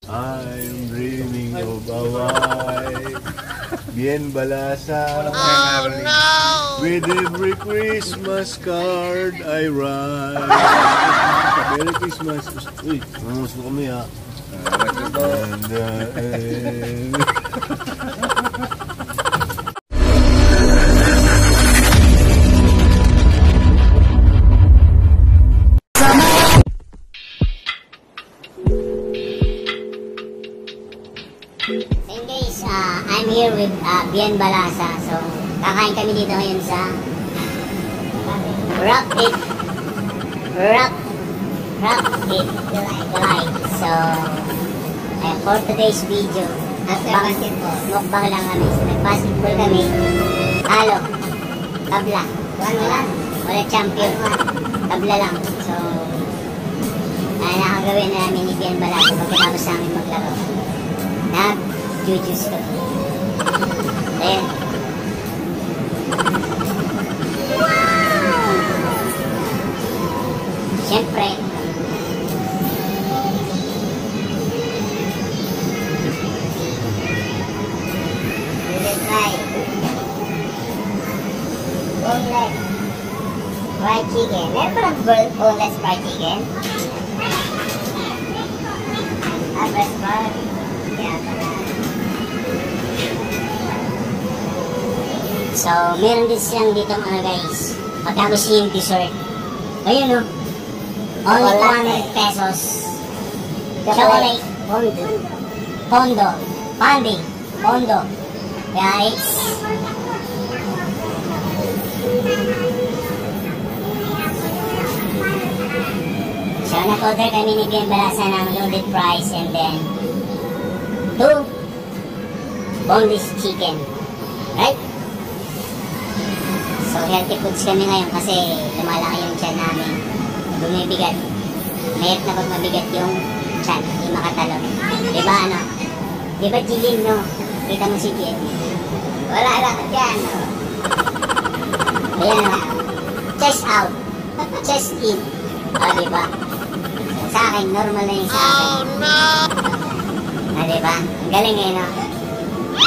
I'm dreaming of a wife, bien balasa. Oh no! With every Christmas card I write. Merry Christmas. Uy, namus mo kami ha. And And guys, I'm here with Bien Balasa. So, kakain kami dito ngayon sa Wrap It Delight. So, for today's video, mukbang lang kami. So, nag-basketball kami. Halo, tabla. Wala champion. Tabla lang. So, nakagawin na namin ni Bien Balasa pagkatapos namin maglaro. Nag-juice ko. Ayan. Wow! Siyempre, let's try boneless fried chicken. Meron pa ng boneless fried chicken? Breast bar. So, meron din silang dito guys. Pagkabos yung dessert. Ayun o. Only 200 pesos. Chocolate. Pondo. Guys. So, nag-order kami ni Bien Balasa ng loaded fries and then 2 boneless chicken. Right? So, healthy foods kami ngayon kasi lumalaki yung tiyan namin. Bumibigat. Mahirap na pag mabigat yung tiyan. Hindi makatalon. Diba ano? Diba Jilin, no? Kita mo si Jilin. Wala lang dyan, no? Ayan, no? Chest out. Chest in. O, diba? Sa akin, normal na yung sa akin. Oh no! Diba? Ang galing eh, no?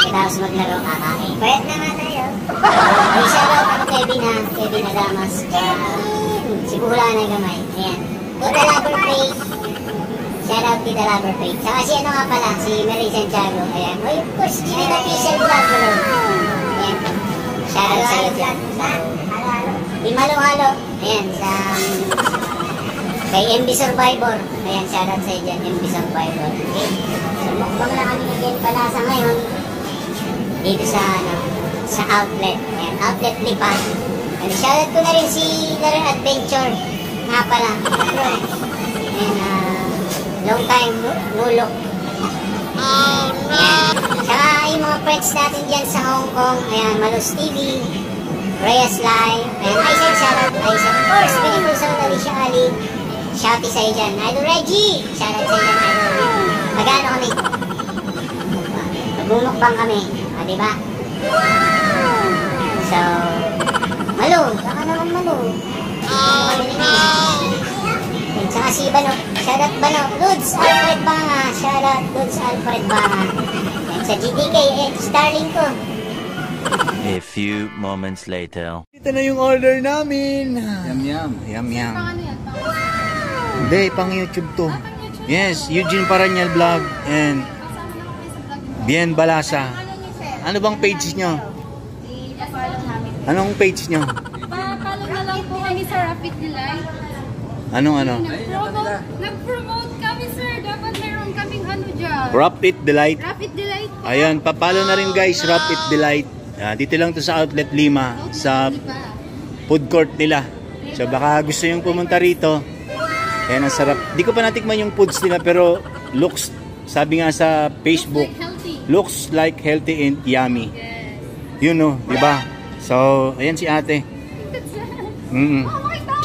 Tapos maglaro kakain. Pwede naman tayo. Ay, shoutout ako Kevin na Damas. Siguro na gamay. Ayan. Tita Loverface. Shoutout Tita Loverface. Saka si ano nga pala, si Mary Santiago. Ayan. Uy, of course, Chilin Official Vlog. Ayan. Shoutout sa iyo dyan. Di Halo-Halo. Ayan, sa kay MB Survivor. Ayan, shoutout sa iyo dyan, MB Survivor. Okay. So, mukbang na kami ng Bien Balasa ngayon. Dito sa outlet. Ayan, outlet Lipan. And shoutout ko na rin si Laro Adventure. Nga pala. And long time no look. Oh no! Ayan. Saka yung mga friends natin dyan sa Hong Kong. Ayan, Malos TV, Reyes Live. Ayan, Aizen, shoutout Aizen. Of course, Beautiful Soul, Alicia Ali. Shoutout sa'yo dyan. Idol Reggie. Shoutout sa'yo dyan, Idol Reggie. Magano kami? Magmumukbang kami. Diba? So, Malo. Baka naman Malo. Oh no! And saka si Bano. Shoutout Bano. Lods Alfred Banga. Shoutout Lods Alfred Banga. And sa GTK, Starling ko. A few moments later. ito na yung order namin. Yum. Hindi, pang YouTube to. Yes, Eugene Paranyal Vlog and Bien Balasa. Ano bang page nyo? Anong page nyo? Follow na lang po kami sa Rapid Delight. Ano? Nag-promote kami, sir. Dapat meron kaming ano dyan. Rapid Delight. Rapid Delight po. Ayan, papalo na rin guys, Rapid Delight. Dito lang to sa Outlet Lima, sa food court nila. So baka gusto yung pumunta rito. Ayan, ang sarap. Di ko pa natikman yung foods nila pero looks, sabi nga sa Facebook, looks like healthy and yummy. You know, di ba? So, ayan si ate.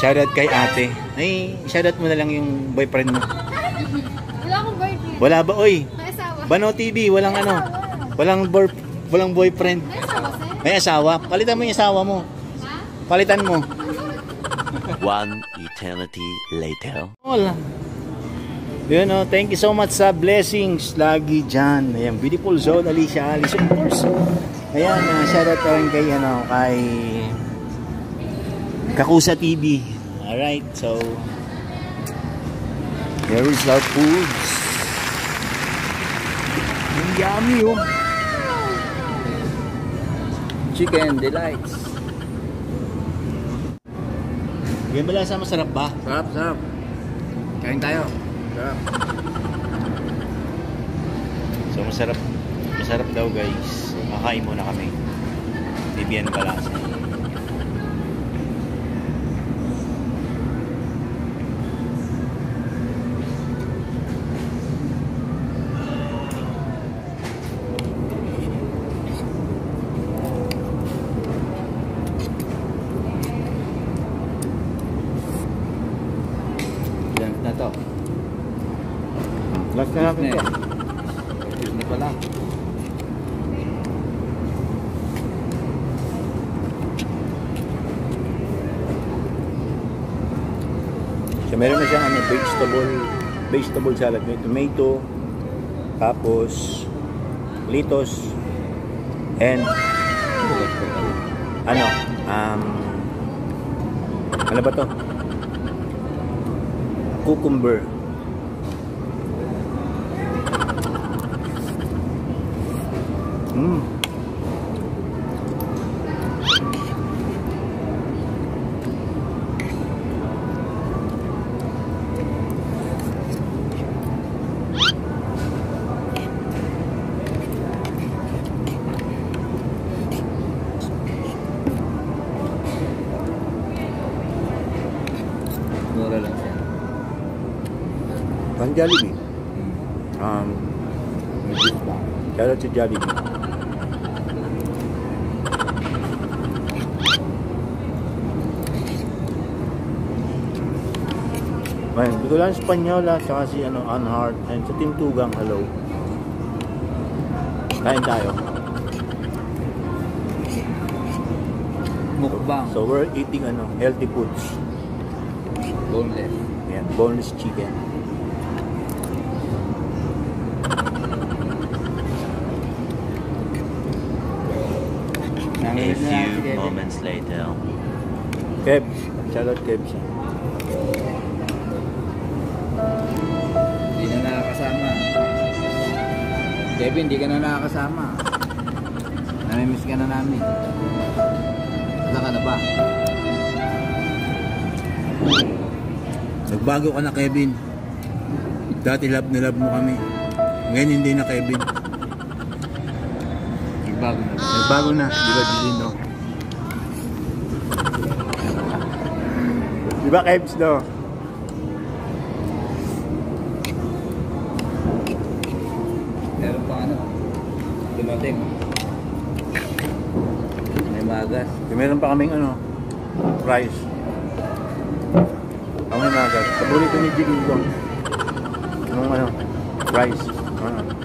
Shoutout kay ate. Ay, shoutout mo na lang yung boyfriend mo. Wala akong boyfriend. Wala ba, oy? May asawa. Bano TV, walang ano. Walang boyfriend. May asawa, sir. May asawa. Palitan mo yung asawa mo. Ha? Palitan mo. One eternity later. Wala. Yun o, thank you so much sa blessings lagi dyan. Ayan, beautiful zone, Alicia Alice. Of course, ayan, shoutout pa rin kay, kay Kakusa TV. Alright, so, here is our foods. Ang yummy oh. Chicken delights. Yan bala sa masarap ba? Sarap, sarap. Kain tayo. Sarap. So masarap daw guys. Kakain muna kami. Bibiyan pala sa. Yan na to. Last na natin to. Yun na pala. So meron na siyang vegetable salad. May tomato, tapos lettuce, and ano ba to? Cucumber. Mura lang siya. Pang Jollibee. Medyo ba? Shoutout sa Jollibee. Ayun, Bicolan Espanyola, tsaka si Unheart, and sa Team Tugang, hello. Kain tayo. Mukbang. So we're eating healthy foods. Boneless. Ayan, boneless chicken. A few moments later. Kebs. Shoutout Kebs. Hindi na nakakasama. Kevin, hindi ka na nakakasama. Namimiss ka na namin. Wala ka na ba? Nagbago ka na, Kevin. Dati love na love mo kami. Ngayon hindi na, Kevin. Nagbago na. Nagbago na, di ba, Dilino? Di ba, Kebs, no? Meron pa dumating. May magas. Meron pa kaming rice. Ang may magas. Paborito ni Jiggy ko. Yung rice.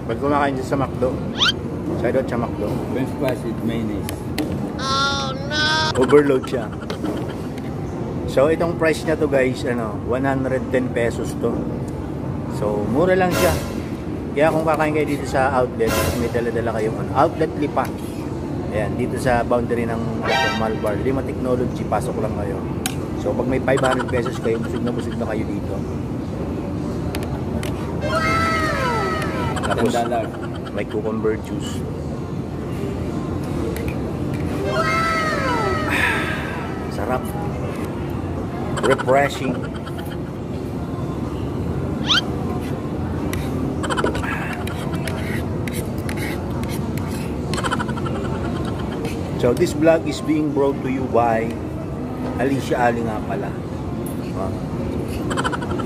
Pag kumakain siya sa McDo. Side out sa McDo. French fries with mayonnaise. Oh no! Overload siya. So itong price niya to guys, 110 pesos to. So mura lang siya. Kaya kung kakain kayo dito sa outlet, may dala-dala kayong outlet Lipa. Ayan, dito sa boundary ng Malbar, Lima Technology, pasok lang kayo. So pag may 500 pesos kayo, busog na kayo dito. Tapos $10. may cucumber juice. Sarap. Refreshing. So this vlog is being brought to you by Alicia Ali nga pala.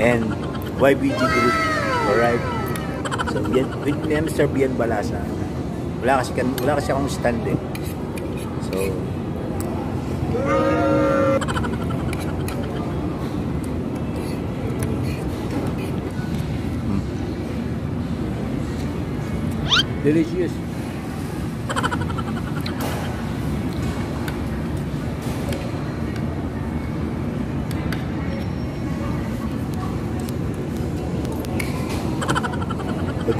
And YBG Group. Alright. So with Mr. Bian Balasa. Wala kasi akong stand eh. So delicious.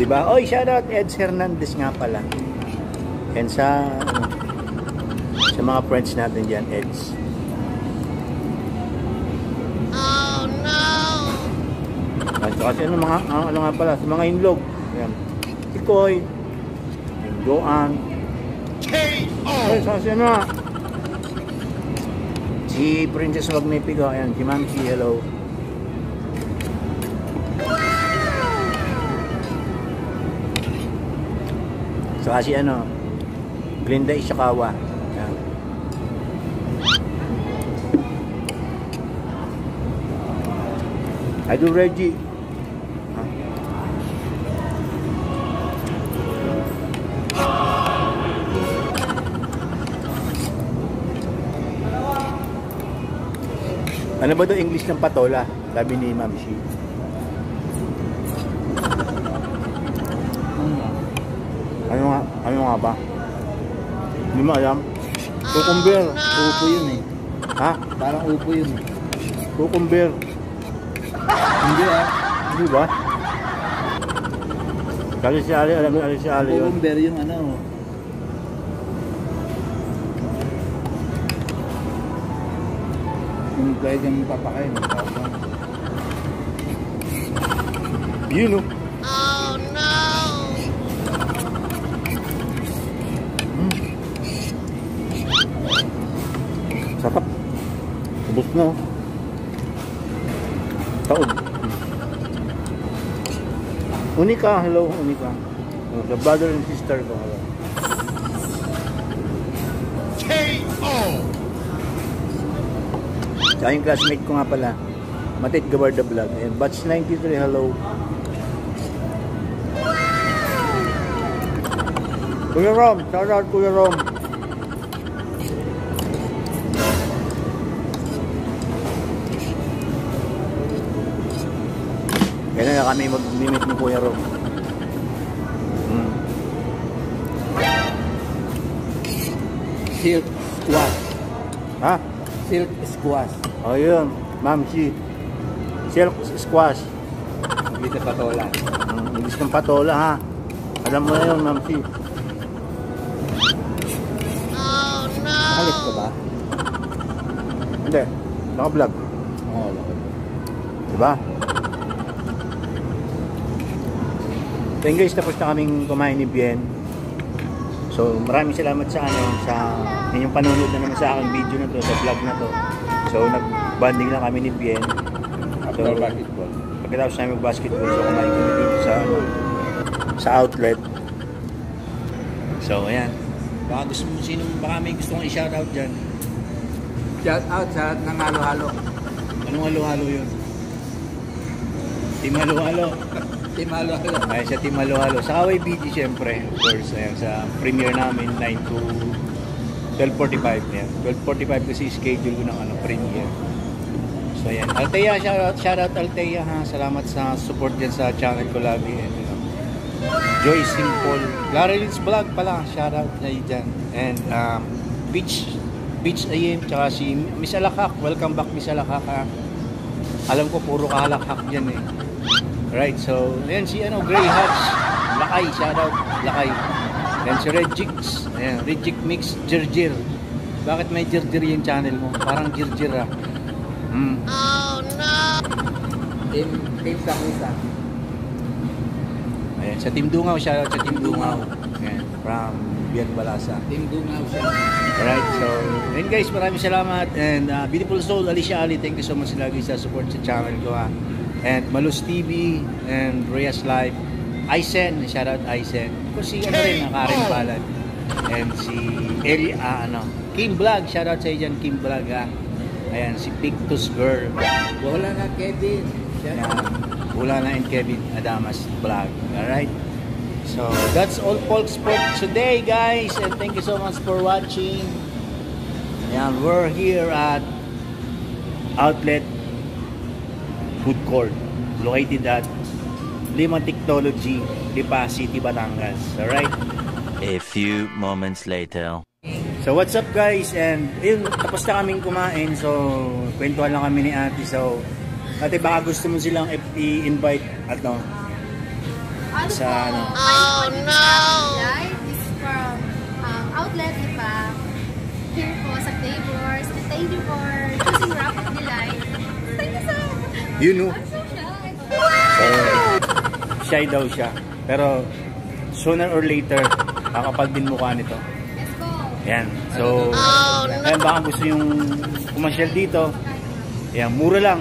Diba? Oy, shoutout Eds Hernandez nga pala. And sa mga friends natin dyan, Eds. Oh no! At kasi ano nga pala, sa mga inlog. Ayan. Si Koy, yung Joan. Ay, kasi ano nga. Si Princess Magnifico, ayan, si Ma'am C, hello. Saka si ano, Glinda Ishikawa. Ayan. Idol Reggie. Ano ba daw English ng patola? Sabi ni Ma'am Shi. Ano nga ba? Hindi mo alam? Cucumber. Upo yun eh. Ha? Parang upo yun eh. Cucumber. Hindi ah. Hindi ba? Kasi si Ali, alam mo si Ali yun. Cucumber yung ano. Yung pwedeng papakain. Yun o. Oh no! Sarap. Ubus na. Taod. Unika, hello, Unika. The brother and sister ko, hello. Tsaka yung classmate ko nga pala, Matit Gabarda Vlog. And batch 93, hello. Kuya Rom, shout out Kuya Rom. Yan na kami mag-limit ni Kuya Rom. Silk squash. Ha? Silk squash. O yun, Ma'am Shi. Silk squash. Hindi sa patola. Ibig ng patola ha. Alam mo na yun, Ma'am Shi. Oh no! Alis ka ba? Hindi, naka-vlog. Oo, Diba? So yun guys, tapos na kaming kumain ni Bien. So maraming salamat sa inyong panonood na naman sa aking video na to, sa vlog na to. So nag-bonding lang kami ni Bien. After basketball. Pagkatapos namin mag-basketball, so kumain kami dito sa outlet. So ayan. Baka may gusto kong i-shoutout dyan. Shout out sa lahat ng halo-halo. Anong halo-halo yun? Team Halo-Halo. Team halo-halo. Ay, sa Team Halo-Halo. Sa Kaway BG, syempre. Of course, ayan, sa premiere namin, 9 to 12:45. Ayan. 12:45 kasi schedule ko ng premiere. So, ayan. Althea, shoutout Althea, ha. Salamat sa support dyan sa channel ko lagi. And, Joy Simple. Clarice Vlog pala. Shoutout na dyan. And, Beach Ayim, tsaka si Miss Alakak. Welcome back, Miss Alakak, ha. Alam ko, puro kahalakak dyan, eh. Right, so, ayan si Gray Hatch, Lakay, shoutout, Lakay. Ayan si Red Jigs, ayan, Red Jig Mix, Jirjir. Bakit may Jirjir yung channel mo? Parang Jirjir ah. Oh no! Team Sakusa. Ayan, sa Team Dungaw, shoutout sa Team Dungaw. Ayan, from Bian Balasa. Team Dungaw siya. Alright, so, ayan guys, maraming salamat. And Beautiful Soul, Alicia Ali, thank you so much lagi sa support sa channel ko, ha. And Malus TV and Reyes Live, Aisen, shoutout Aisen. Kung si rin, Karen Palad. And si Kim Vlog, shoutout sa iyo dyan, Kim Vlog, ha. Ayan, si Pictus Girl. Wala na Kevin. Ayan, Wala na and Kevin Adamas Vlog. Alright. So, that's all folks for today, guys. And thank you so much for watching. Ayan, we're here at Outlet Food Court, located at Lima Technology, Lipa City, Batangas. Alright? A few moments later. So what's up guys? And yun, tapos na kaming kumain. So kwentuhan lang kami ni ate. So ate, baka gusto mo silang i-invite at no? sa ano. Oh, no. This is from Outlet Ipa. Here po sa Tables. And thank you for choosing Rapid Delight. Thank you so much. You know. I'm so shy. So, shy daw siya. Pero sooner or later, kakapal din mukha nito. Let's go. Yan. So, ayan, baka gusto yung pumasyal dito. Ayan, mura lang.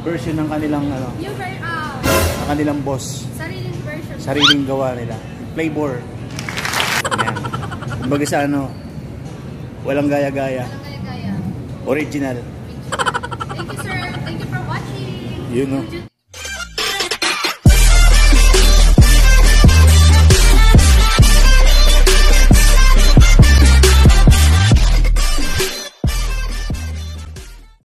Version ng kanilang ano, New version. ng kanilang boss. Sariling version. Sariling gawa nila. Flavor. Ayan. Kumbaga sa ano, walang gaya-gaya. Walang kaya-kaya. Original. Thank you, sir. Thank you for watching. You know. YouTube